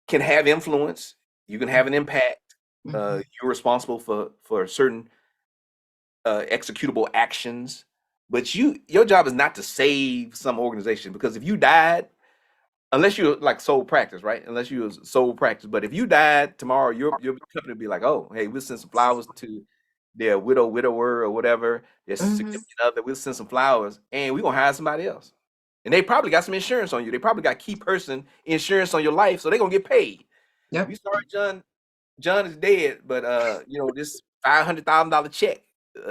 can have influence. You can have an impact. Hmm. You're responsible for certain executable actions, but your job is not to save some organization because if you died, unless you're like sole practice, right? Unless you're sole practice, but if you died tomorrow, your company would be like, oh, hey, we'll send some flowers to their widower, or whatever, their Hmm. significant other. We'll send some flowers, and we're gonna hire somebody else. And they probably got some insurance on you. They probably got key person insurance on your life, so they're gonna get paid. Yep. We sorry, John. John is dead, but this $500,000 check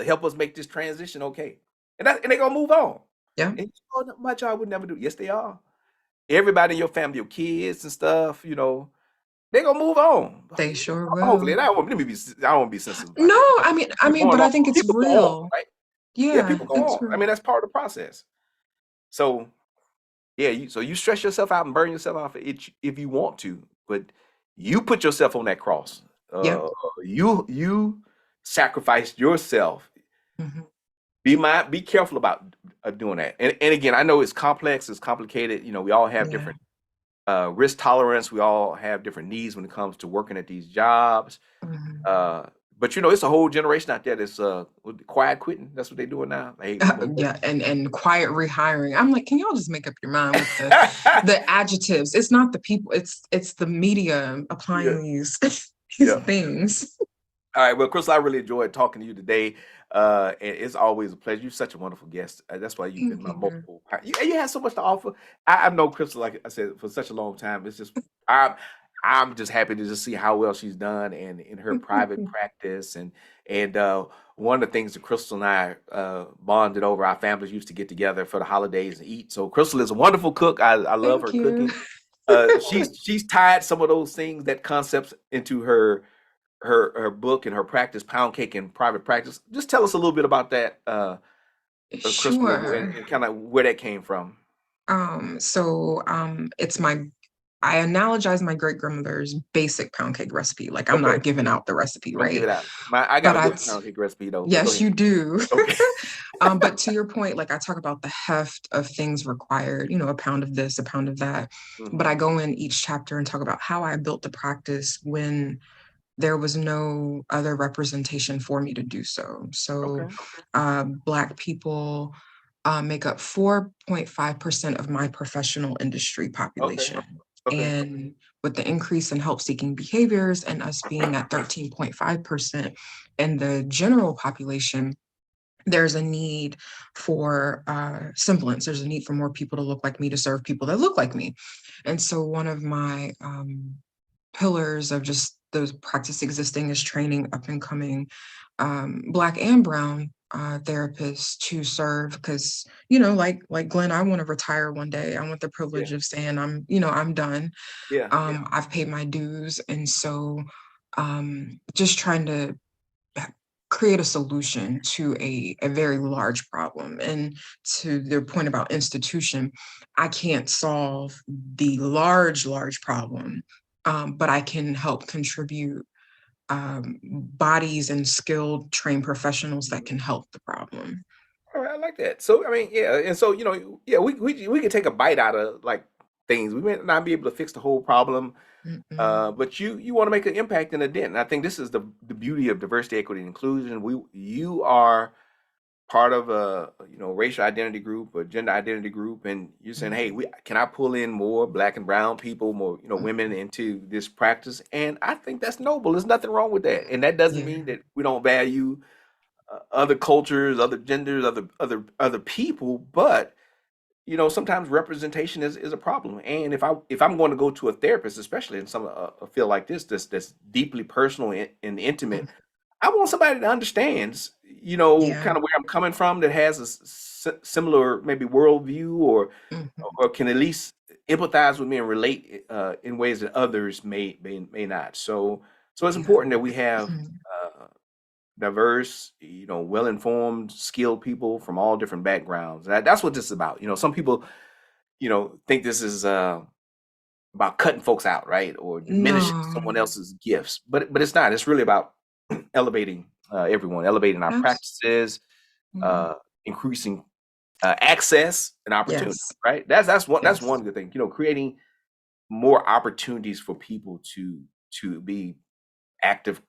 help us make this transition okay. And they're gonna move on. Yeah. And oh, no, my job would never do. Yes, they are. Everybody in your family, your kids and stuff, they're gonna move on. They sure Hopefully, will. and I don't want to be sensitive about No, that. I mean, Going but on, I think it's people go on, real. right? Yeah, Yeah, people go it's on. I real. mean, that's part of the process. So yeah, so you stress yourself out and burn yourself out if you want to, but you put yourself on that cross. Yep. Uh, you sacrificed yourself. Hmm. Be careful about doing that. And again, I know it's complex, it's complicated. We all have Yeah. different risk tolerance. We all have different needs when it comes to working at these jobs. Hmm. Uh, but it's a whole generation out there that's quiet quitting. That's what they're doing now. Hey, Yeah, and quiet rehiring. I'm like, can y'all just make up your mind with the adjectives? It's not the people, it's the media yeah, applying these these yeah. things. All right. Well, Crystal, I really enjoyed talking to you today. And it's always a pleasure. You're such a wonderful guest. That's why you've been Thank my you. multiple. You have so much to offer. I've known Crystal, like I said, for such a long time. It's just I'm just happy to just see how well she's done and in her private practice and one of the things that Crystal and I bonded over. Our families used to get together for the holidays and eat. So Crystal is a wonderful cook. I love her Thank you. cooking. She's tied some of those things, that concepts, into her book and her practice, Pound Cake and Private Practice. Just tell us a little bit about that, Crystal, Sure. and kind of where that came from. It's I analogize my great grandmother's basic pound cake recipe. Like I'm Okay, not giving out the recipe, don't give right? it out. I got But a good pound cake recipe though, but go yes, ahead. you do. Okay. But to your point, like I talk about the heft of things required, a pound of this, a pound of that. But Hmm. I go in each chapter and talk about how I built the practice when there was no other representation for me to do so. So, Okay. Black people make up 4.5% of my professional industry Okay. population. Okay. And with the increase in help seeking behaviors and us being at 13.5% in the general population, there's a need for semblance. There's a need for more people to look like me to serve people that look like me. And so, one of my pillars of just those practice existing is training up and coming Black and Brown therapists to serve because like Glenn, I want to retire one day. I want the Yeah. privilege of saying I'm done. Yeah. I've paid my dues, and so just trying to create a solution to a very large problem. And to their point about institution, I can't solve the large problem, but I can help contribute bodies and skilled, trained professionals that can help the problem. All right, I like that. So I mean, yeah, and so yeah, we can take a bite out of like things. We may not be able to fix the whole problem, Mm-mm. but you want to make an impact and a dent. And I think this is the beauty of diversity, equity, and inclusion. You are part of a racial identity group or gender identity group, and you're saying, hey, can I pull in more Black and brown people, more women Mhm. into this practice? And I think that's noble. There's nothing wrong with that, and that doesn't Yeah. mean that we don't value other cultures, other genders, other people. But sometimes representation is a problem. And if I'm going to go to a therapist, especially in some a field like this, that's deeply personal and intimate, Mm. I want somebody that understands, Yeah. kind of where I'm coming from, that has a similar maybe worldview, Mhm. or can at least empathize with me and relate in ways that others may not. So it's Yeah. important that we have Mhm. diverse, well-informed, skilled people from all different backgrounds. That's what this is about. Some people, think this is about cutting folks out, right, or diminishing No. someone else's gifts, but it's not. It's really about elevating everyone, elevating our Abs practices, mhm. uh, increasing access and opportunity. Yes. Right. That's one Yes. good thing. Creating more opportunities for people to be active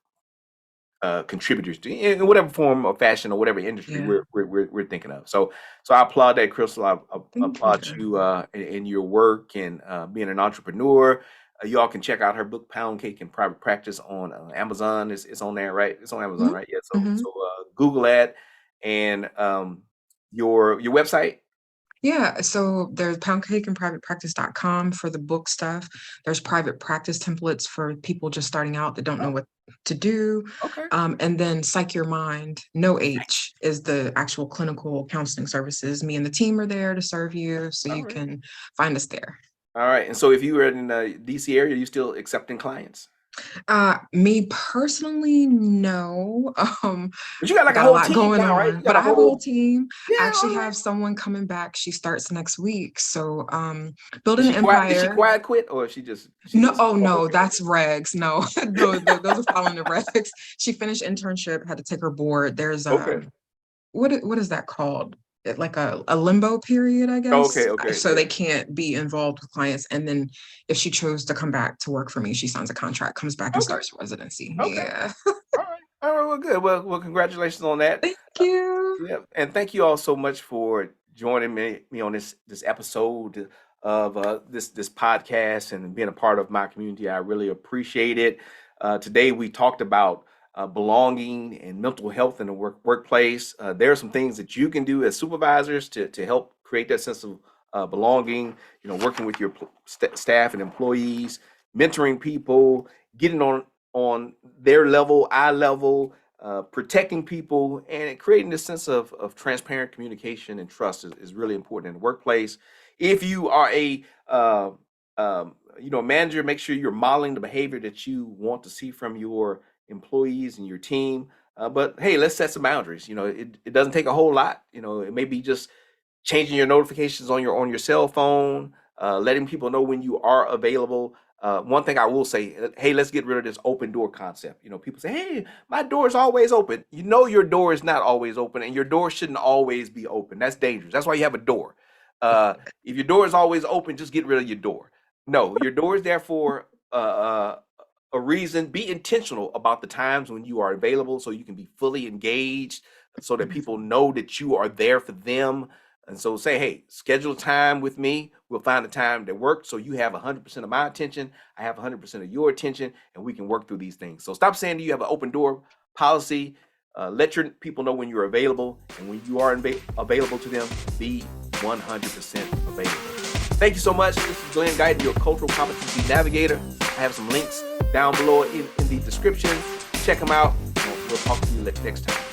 contributors to in whatever form or fashion or whatever industry Yeah. we're thinking of. So I applaud that, Crystal. I Thank you. applaud you in your work and being an entrepreneur. Y'all can check out her book, Pound Cake and Private Practice, on Amazon. It's on there, right? It's on Amazon, Mhm. right? Yeah. So Mhm. Google that, and your website. Yeah, so there's poundcakeandprivatepractice.com for the book stuff. There's private practice templates for people just starting out that don't know Oh, what to do. okay. And then Psych Your Mind, no H, is the actual clinical counseling services. Me and the team are there to serve you, so All you right. can find us there. All right. And so if you were in the DC area, you still accepting clients? Me personally, no. But you got I like a got a whole lot team going now, right? on, You got but a I have a whole whole team. Yeah. I actually All right. have someone coming back. She starts next week. So, building Did an she quiet? Did she empire. quiet quit, or she No, just? oh Oh, no, okay, that's regs. No, those are following the regs. She finished internship, had to take her board. There's okay, what is that called? Like a limbo period, I guess. okay, okay, So yeah, they can't be involved with clients. And then if she chose to come back to work for me, she signs a contract, comes back and okay, starts residency. okay. Yeah. All right, all right. Well, good. Well, congratulations on that. Thank you. Yeah, and thank you all so much for joining me on this episode of this podcast and being a part of my community. I really appreciate it. Today we talked about belonging and mental health in the workplace. There are some things that you can do as supervisors to help create that sense of belonging. Working with your staff and employees, mentoring people, getting on their level, eye level, protecting people, and creating this sense of transparent communication and trust is really important in the workplace. If you are a manager, make sure you're modeling the behavior that you want to see from your employees and your team. But hey, let's set some boundaries. It doesn't take a whole lot. It may be just changing your notifications on your cell phone, letting people know when you are available. One thing I will say, hey, let's get rid of this open door concept. People say, hey, my door is always open. Your door is not always open, and your door shouldn't always be open. That's dangerous. That's why you have a door. If your door is always open, just get rid of your door. No, your door is there for a reason. Be intentional about the times when you are available so you can be fully engaged, so that people know that you are there for them. And so say, hey, schedule time with me. We'll find a time that works so you have 100% of my attention. I have 100% of your attention, and we can work through these things. So stop saying that you have an open door policy. Let your people know when you're available, and when you are available to them, be 100% available. Thank you so much. This is Glen, Guyton, your cultural competency navigator. I have some links down below in the description. Check them out. We'll talk to you next time.